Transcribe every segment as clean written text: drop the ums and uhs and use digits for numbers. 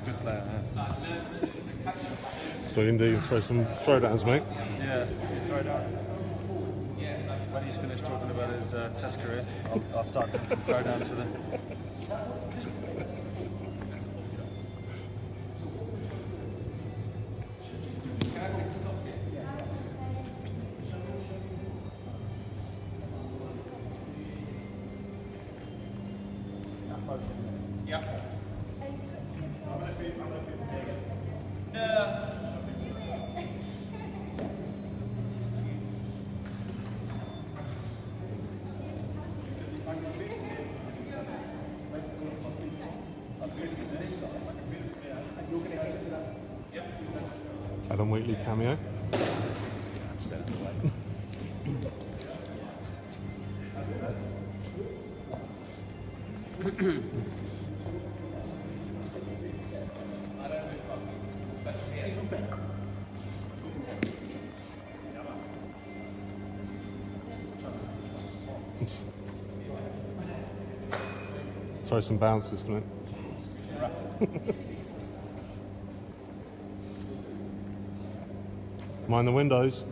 Good player, yeah. So you can do throw some throwdowns, mate. Yeah, a few throwdowns. When he's finished talking about his test career, I'll start doing some throwdowns with him. Adam Wheatley cameo. Throw some bounces, mate. Mind the windows.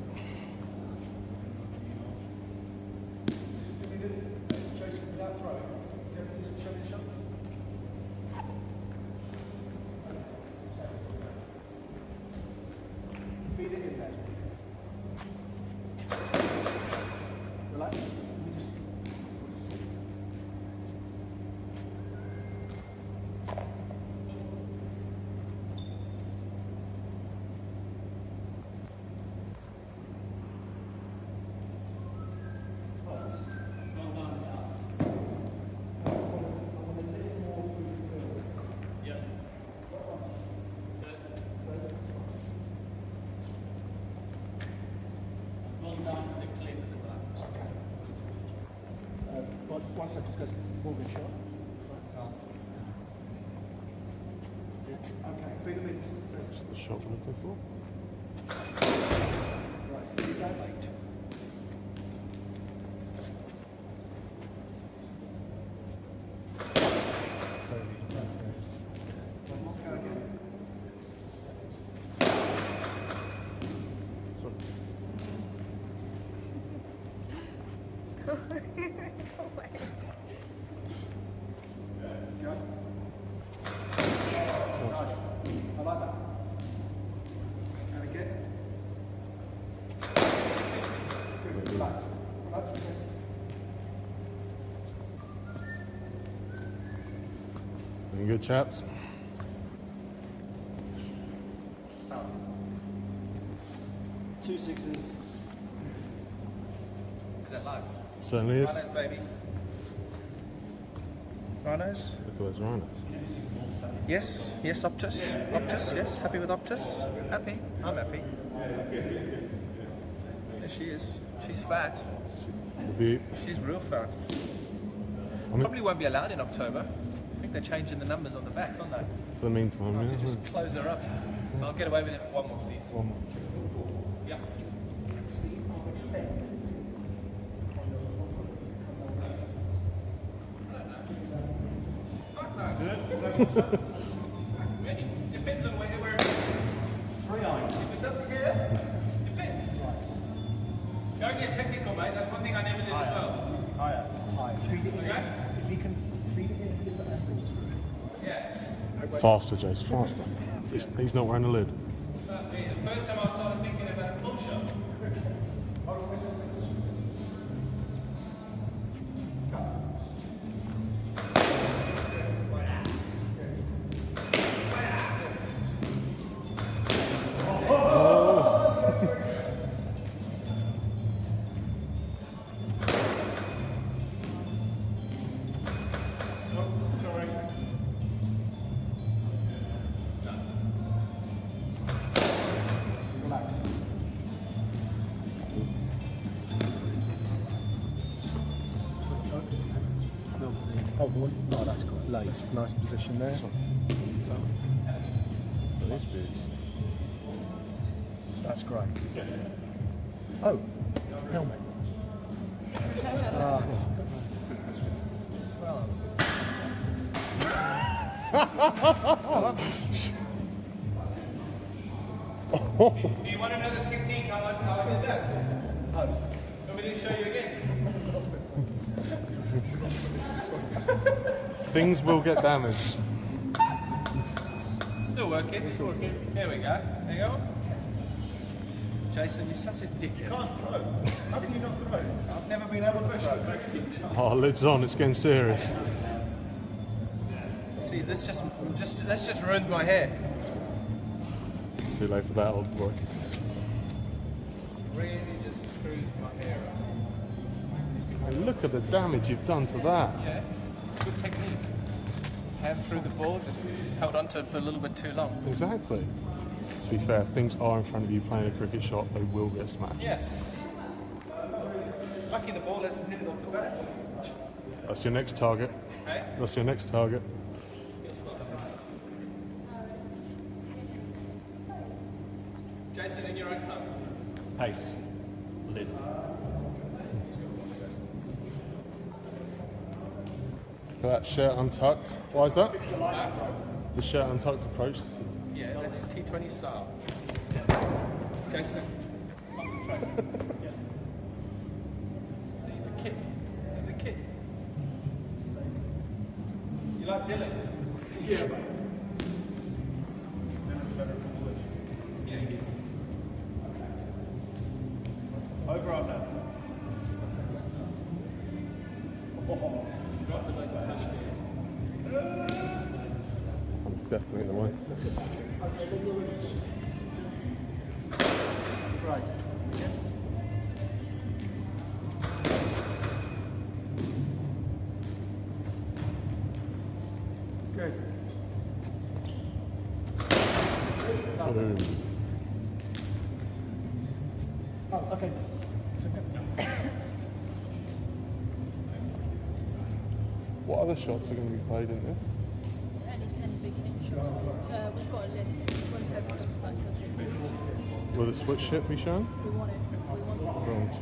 One second, because Morgan shot. Okay, feed him in. That's the shot we're looking for. Right, here you go. Nice. I like that. And again. Good. Relax. Relax. Looking good, chaps. Two sixes. Is that live? Certainly is. Rhinos, baby. Rhinos? Look at those rhinos. Yes, yes, Optus. Optus, yes. Happy with Optus? Happy? I'm happy. There she is. She's fat. She's real fat. Probably won't be allowed in October. I think they're changing the numbers on the bats, aren't they? For the meantime, I'll yeah. have to just close her up. I'll get away with it for one more season. One more. Yeah. Does the arm extend? Depends on where it is. If it's up here, depends. Don't get technical, mate. That's one thing I never did as well. Higher. High. Feed it in. Okay? If you can feed it in different angles. Yeah. Faster, Jace, faster. He's not wearing a lid. The first time I started thinking about a pull shot. Relax. Oh, one. Oh, that's good. Nice position there. This bitch. That's great. Oh, helmet. Do you want to know the technique how I did that? Want me to show you again? Things will get damaged. Still working. It's working. There we go. There you go. Jason, you're such a dick. You can't throw. How can you not throw? I've never been able to throw. Oh, lid's on, it's getting serious. See, this just ruins my hair. Too late for that, old boy. Really just screws my hair up. And look at the damage you've done to that. Yeah, it's good technique. Hand through the ball, just held onto it for a little bit too long. Exactly. To be fair, if things are in front of you playing a cricket shot, they will get smashed. Yeah. Lucky the ball hasn't hit it off the bat. That's your next target. Hey? That's your next target. Jason, in your own time. Pace. Lid. Look at that shirt untucked. Why is that? The shirt untucked approach. Yeah, that's T20 style. Jason, concentrate. See, he's a kid. He's a kid. You like Dylan? Yeah, mate. Yeah, he is. Over or under? Right, but like touch me. I'm definitely in the way. Right. Good. Boom. Oh, okay. It's okay. What other shots are going to be played in this? Any beginning shots. We've got a list. When everyone's back, Will the switch hit be shown? we want it. We want it.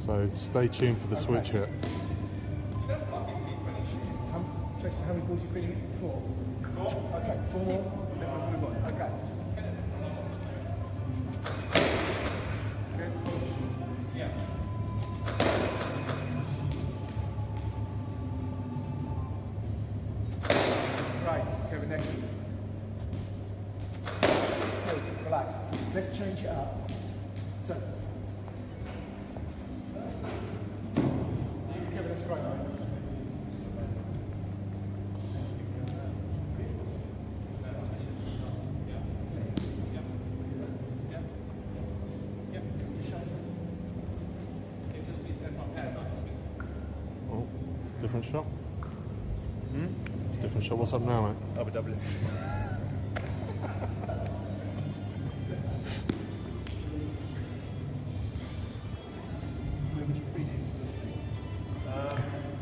So stay tuned for the switch hit. Jason, how many balls are you feeling? 4. 4? Okay, 4. Then we'll move on. Okay. Good. Yeah. Right, okay, the next one. Okay, relax. Let's change it up. So. Kevin, that's great, mate. Oh, different shot. It's a different shot. What's up now, mate? Double double. Where would you feed it for the free?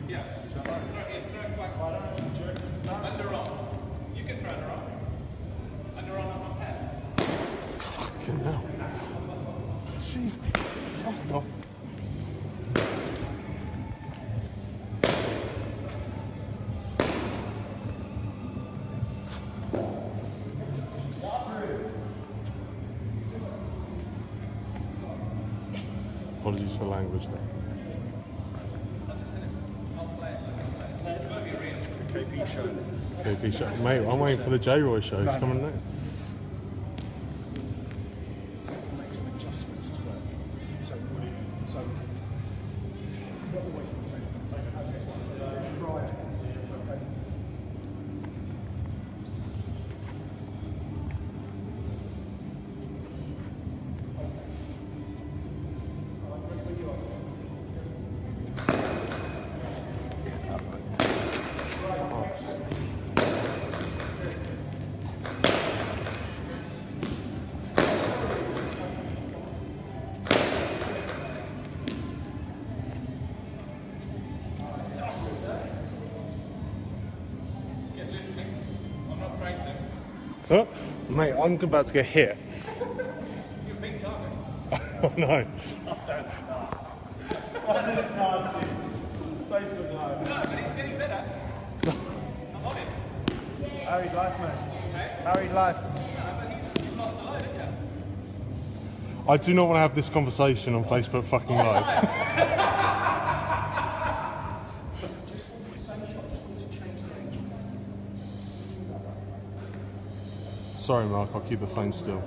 Yeah. Throw it back. Underarm. You can throw underarm. Underarm on my pads. Fucking hell. Jeez. Fuck off. Apologies for language there. KP show. KP show. Mate, I'm waiting for the J-Roy show. It's coming next. Make some adjustments as well. So not always in the same place. Okay. Right. Okay. Huh? Mate, I'm about to get hit. You're a big target. Oh no. That's nasty. Facebook Live. No, but he's getting better. I'm on him. Married life, man. Married life. No, but you've lost the load, haven't you? I do not want to have this conversation on Facebook fucking Live. Sorry, Mark, I'll keep the phone still.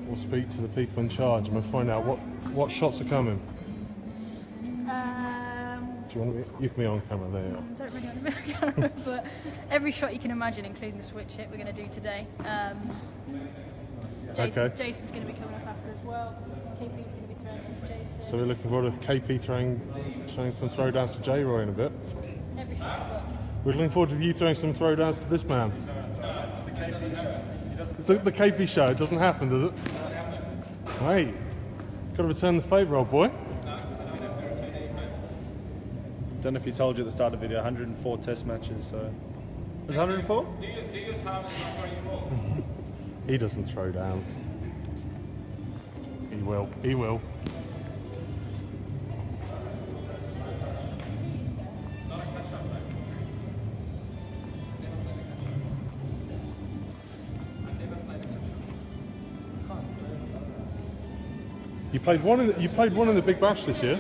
We'll speak to the people in charge and we'll find out what shots are coming. Do you want to be? You can be on camera there. I don't really want to be on camera, but every shot you can imagine, including the switch hit, we're going to do today. Jason's going to be coming up after as well. KP's going to be throwing against Jason. So we're looking forward to KP throwing some throwdowns to J-Roy in a bit. Every shot's a book. We're looking forward to you throwing some throwdowns to this man. It's the KP show. The KP show, it doesn't happen, does it? Hey, got to return the favour, old boy. Don't know if he told you at the start of the video, 104 test matches, so... Was it 104? Do your time and not throwing your balls. He doesn't throw downs. He will. He will. You played one in the Big Bash this year.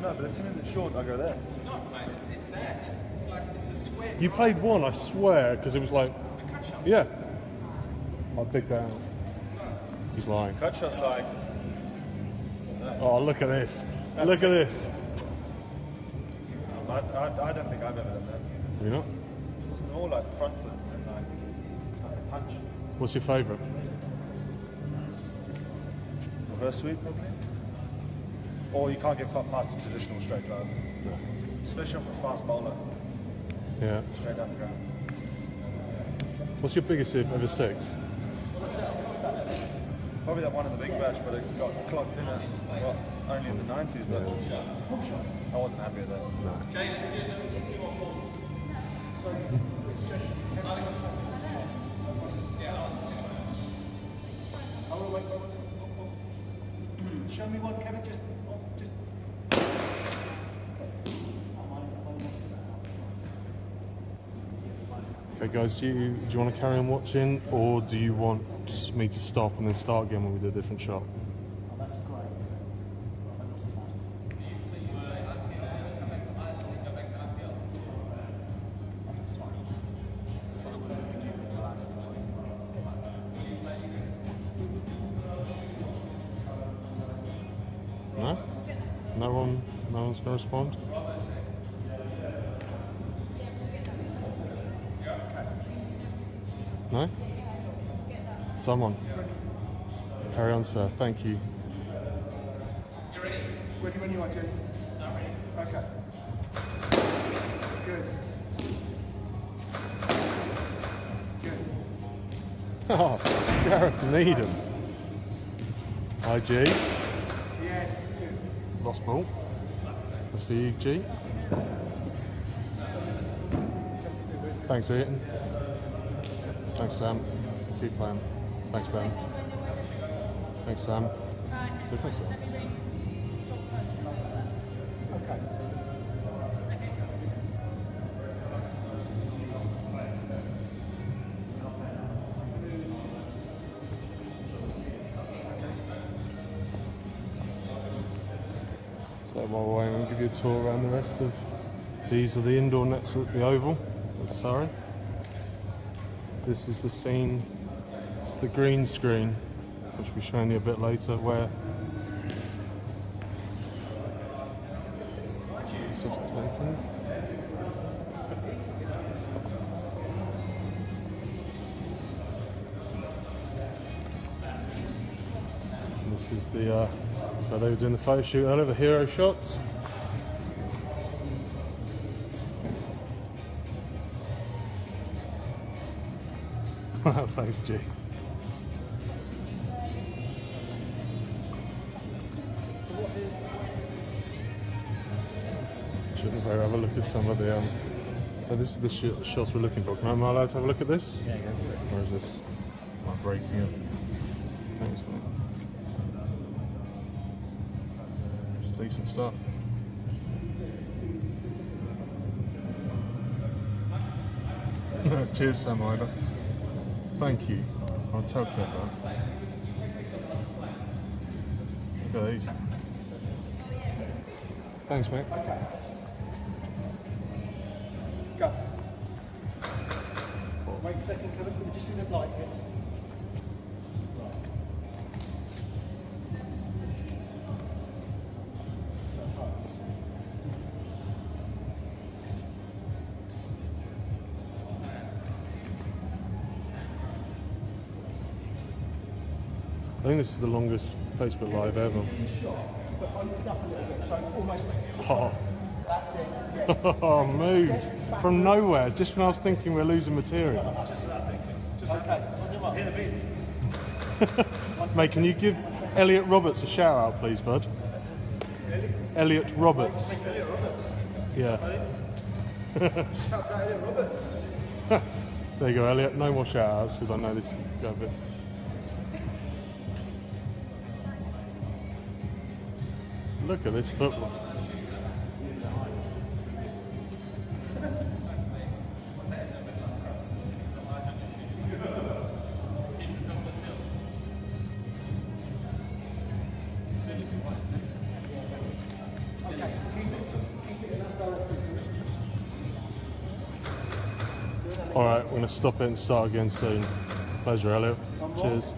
No, but as soon as it's short, I go there. It's not, mate. It's that. It's like, it's a square. You played one, I swear, because it was like, A cut shot. yeah. I'll dig that out. He's lying. Cut shot's like... Oh, look at this. That's Look at it. this. I don't think I've ever done that. You know? It's more like front foot and like a punch. What's your favourite? Reverse sweep, probably. Or you can't get past the traditional straight drive. No. Especially off a fast bowler, Yeah. straight down the ground. What's your biggest hit ever six? Probably that one in the Big Bash, but it got clocked in at, well, only in the 90s, but I wasn't happy with that. Jay, let's do a few more balls. Show me one, Kevin. Just. Okay, guys, do you want to carry on watching, or do you want me to stop and then start again when we do a different shot? No? No one's going to respond? No? Someone. Carry on, sir. Thank you. Ready when you are, Jason? Not ready. Okay. Good. Good. Oh, Gareth Needham. IG. Yes. Good. Lost ball. That's for you, G. Thanks, Ian. Thanks, Sam. Keep playing. Thanks, Ben. Thanks, Sam. Different, Sam. Okay. So while we're waiting, I'll give you a tour around the rest of these are the indoor nets at the Oval. Sorry. This is the scene. It's the green screen, which we'll be showing you a bit later, where this is taken. And this is the so they were doing the photo shoot earlier, the hero shots. Thanks, G. Shouldn't we have a look at some of the so this is the shots we're looking for. Am I allowed to have a look at this? Yeah, go for it. Or is this not breaking it? Thanks, man. It's decent stuff. Cheers, Sam Ida. Thank you. I'll tell Kev that. Look at these. Thanks, mate. Go. Wait a second, Kevin. Can we just see the light here? I think this is the longest Facebook Live ever. But open up a little bit, so almost like Oh, that's it. Yeah. oh Take a moves step from backwards. nowhere. Just when I was thinking we're losing material. Just that thinking. Just Okay, on your mark. hit the beat. Mate, can you give Elliot Roberts a shout out, please, bud? Elliot Roberts. Elliot Roberts. Yeah. Shout out Elliot Roberts. There you go, Elliot. No more shout outs because I know this go a bit. Look at this football. All right, we're going to stop it and start again soon. Pleasure, Elliot. Cheers.